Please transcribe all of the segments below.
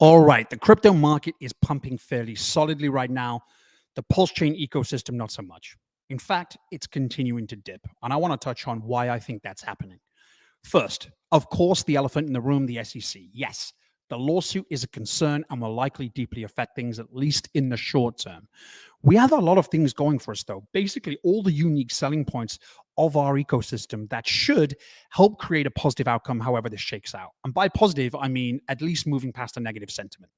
All right, the crypto market is pumping fairly solidly right now. The Pulsechain ecosystem, not so much. In fact, it's continuing to dip. And I want to touch on why I think that's happening. First, of course, the elephant in the room, the SEC. Yes, the lawsuit is a concern and will likely deeply affect things, at least in the short term. We have a lot of things going for us, though. Basically, all the unique selling points of our ecosystem that should help create a positive outcome, however this shakes out. And by positive, I mean at least moving past a negative sentiment.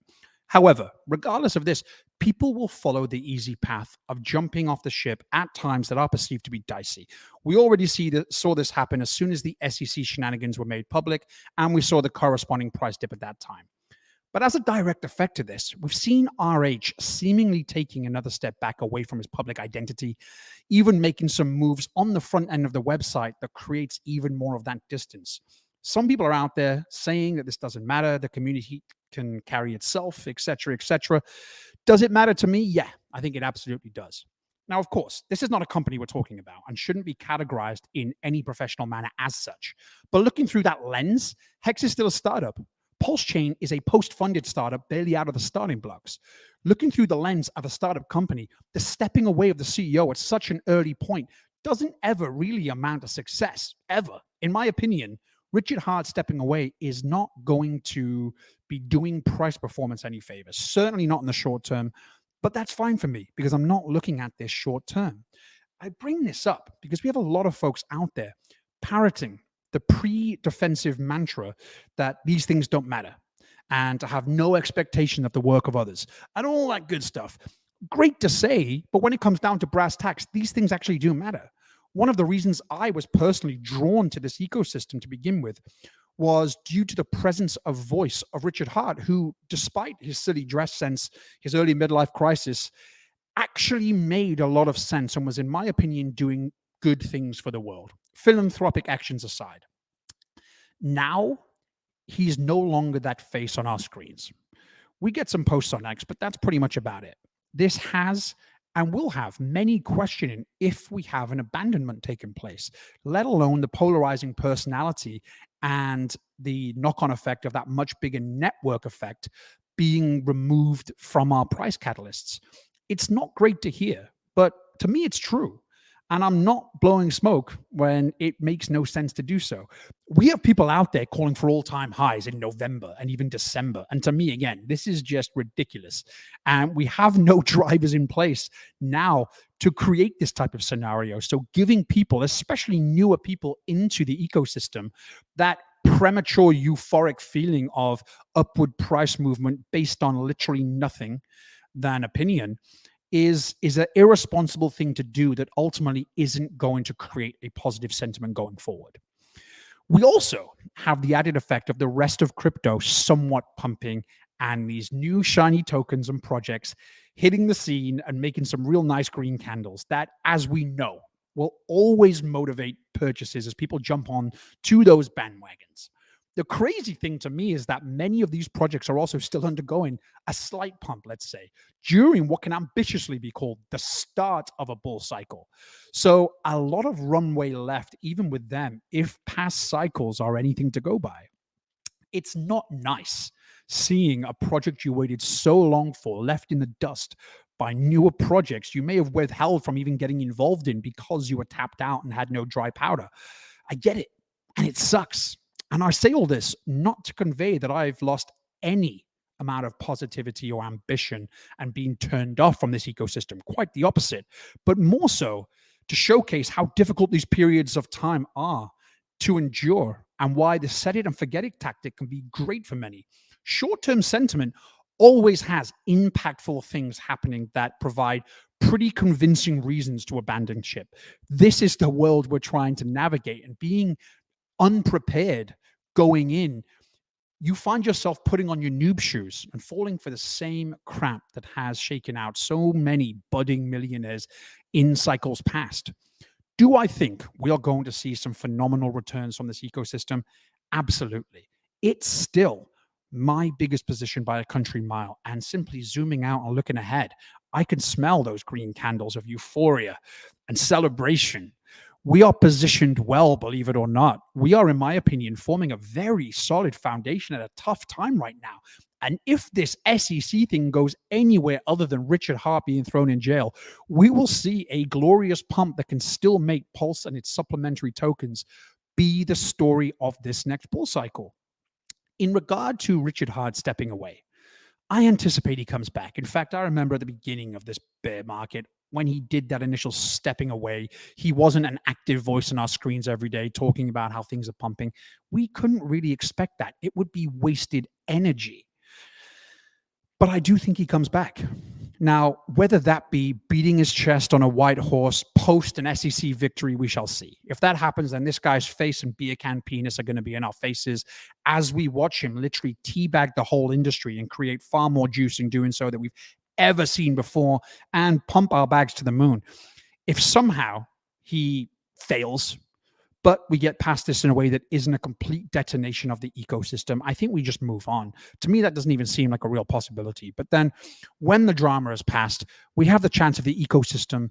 However, regardless of this, people will follow the easy path of jumping off the ship at times that are perceived to be dicey. We already saw this happen as soon as the SEC shenanigans were made public, and we saw the corresponding price dip at that time. But as a direct effect of this, we've seen RH seemingly taking another step back away from his public identity, even making some moves on the front end of the website that creates even more of that distance. Some people are out there saying that this doesn't matter, the community can carry itself, etc., etc. Does it matter to me? Yeah, I think it absolutely does. Now, of course, this is not a company we're talking about and shouldn't be categorized in any professional manner as such. But looking through that lens, Hex is still a startup. Pulsechain is a post-funded startup barely out of the starting blocks. Looking through the lens of a startup company, the stepping away of the CEO at such an early point doesn't ever really amount to success, ever. In my opinion, Richard Hart stepping away is not going to be doing price performance any favors, certainly not in the short term, but that's fine for me because I'm not looking at this short term. I bring this up because we have a lot of folks out there parroting the pre-defensive mantra that these things don't matter and to have no expectation of the work of others and all that good stuff. Great to say, but when it comes down to brass tacks, these things actually do matter. One of the reasons I was personally drawn to this ecosystem to begin with was due to the presence of voice of Richard Hart, who, despite his silly dress sense, his early midlife crisis, actually made a lot of sense and was, in my opinion, doing good things for the world, philanthropic actions aside. Now, he's no longer that face on our screens. We get some posts on X, but that's pretty much about it. This has and will have many questioning if we have an abandonment taking place, let alone the polarizing personality and the knock-on effect of that much bigger network effect being removed from our price catalysts. It's not great to hear, but to me, it's true. And I'm not blowing smoke when it makes no sense to do so. We have people out there calling for all-time highs in November and even December. And to me, again, this is just ridiculous. And we have no drivers in place now to create this type of scenario. So giving people, especially newer people, into the ecosystem, that premature euphoric feeling of upward price movement based on literally nothing than opinion is an irresponsible thing to do that ultimately isn't going to create a positive sentiment going forward. We also have the added effect of the rest of crypto somewhat pumping and these new shiny tokens and projects hitting the scene and making some real nice green candles that, as we know, will always motivate purchases as people jump on to those bandwagons. The crazy thing to me is that many of these projects are also still undergoing a slight pump, let's say, during what can ambitiously be called the start of a bull cycle. So a lot of runway left, even with them, if past cycles are anything to go by. It's not nice seeing a project you waited so long for left in the dust by newer projects you may have withheld from even getting involved in because you were tapped out and had no dry powder. I get it, and it sucks. And I say all this not to convey that I've lost any amount of positivity or ambition and being turned off from this ecosystem. Quite the opposite, but more so to showcase how difficult these periods of time are to endure and why the set it and forget it tactic can be great for many. Short-term sentiment always has impactful things happening that provide pretty convincing reasons to abandon ship. This is the world we're trying to navigate, and being unprepared going in, you find yourself putting on your noob shoes and falling for the same crap that has shaken out so many budding millionaires in cycles past. Do I think we are going to see some phenomenal returns from this ecosystem? Absolutely. It's still my biggest position by a country mile, and simply zooming out and looking ahead, I can smell those green candles of euphoria and celebration. We are positioned well, believe it or not. We are, in my opinion, forming a very solid foundation at a tough time right now. And if this SEC thing goes anywhere other than Richard Hart being thrown in jail, we will see a glorious pump that can still make Pulse and its supplementary tokens be the story of this next bull cycle. In regard to Richard Hart stepping away, I anticipate he comes back. In fact, I remember at the beginning of this bear market when he did that initial stepping away, he wasn't an active voice on our screens every day talking about how things are pumping. We couldn't really expect that. It would be wasted energy. But I do think he comes back. Now, whether that be beating his chest on a white horse post an SEC victory, we shall see. If that happens, then this guy's face and beer can penis are going to be in our faces as we watch him literally teabag the whole industry and create far more juice in doing so than we've ever seen before and pump our bags to the moon. If somehow he fails, but we get past this in a way that isn't a complete detonation of the ecosystem, I think we just move on. To me, that doesn't even seem like a real possibility. But then when the drama has passed, we have the chance of the ecosystem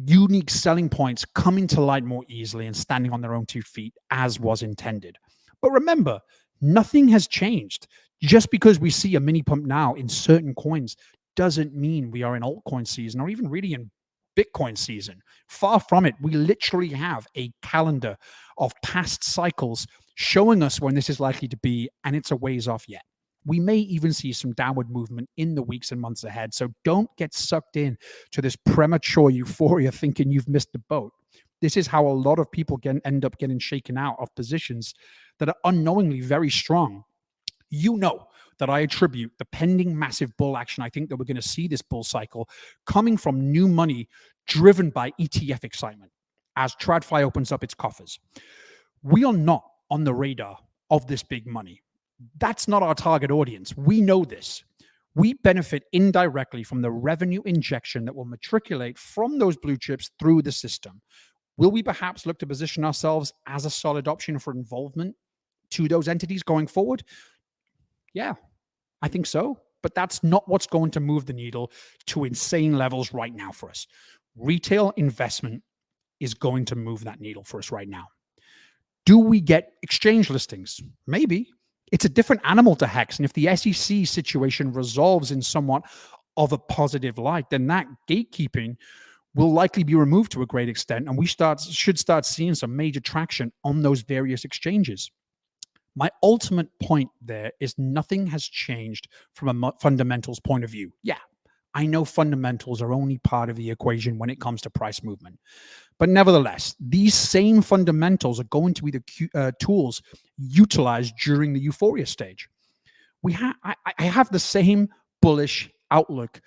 unique selling points coming to light more easily and standing on their own 2 feet as was intended. But remember, nothing has changed. Just because we see a mini pump now in certain coins doesn't mean we are in altcoin season or even really in Bitcoin season. Far from it. We literally have a calendar of past cycles showing us when this is likely to be, and it's a ways off yet. We may even see some downward movement in the weeks and months ahead. So don't get sucked in to this premature euphoria thinking you've missed the boat. This is how a lot of people end up getting shaken out of positions that are unknowingly very strong. You know that I attribute the pending massive bull action I think that we're going to see this bull cycle coming from new money driven by ETF excitement as TradFi opens up its coffers. We are not on the radar of this big money. That's not our target audience. We know this. We benefit indirectly from the revenue injection that will matriculate from those blue chips through the system. Will we perhaps look to position ourselves as a solid option for involvement to those entities going forward? Yeah, I think so. But that's not what's going to move the needle to insane levels right now for us. Retail investment is going to move that needle for us right now. Do we get exchange listings? Maybe. It's a different animal to Hex. And if the SEC situation resolves in somewhat of a positive light, then that gatekeeping will likely be removed to a great extent. And we should start seeing some major traction on those various exchanges. My ultimate point there is nothing has changed from a fundamentals point of view. Yeah, I know fundamentals are only part of the equation when it comes to price movement. But nevertheless, these same fundamentals are going to be the tools utilized during the euphoria stage. I have the same bullish outlook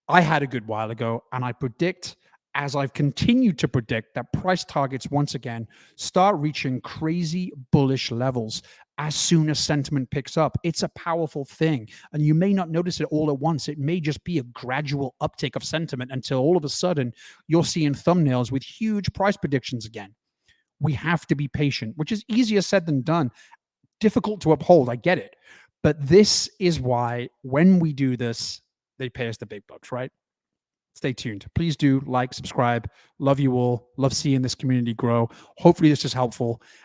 I had a good while ago, and I predict, as I've continued to predict, that price targets once again start reaching crazy bullish levels as soon as sentiment picks up. It's a powerful thing, and you may not notice it all at once. It may just be a gradual uptick of sentiment until all of a sudden you're seeing thumbnails with huge price predictions again. We have to be patient, which is easier said than done. Difficult to uphold, I get it. But this is why when we do this, they pay us the big bucks, right? Stay tuned. Please do like, subscribe. Love you all. Love seeing this community grow. Hopefully this is helpful.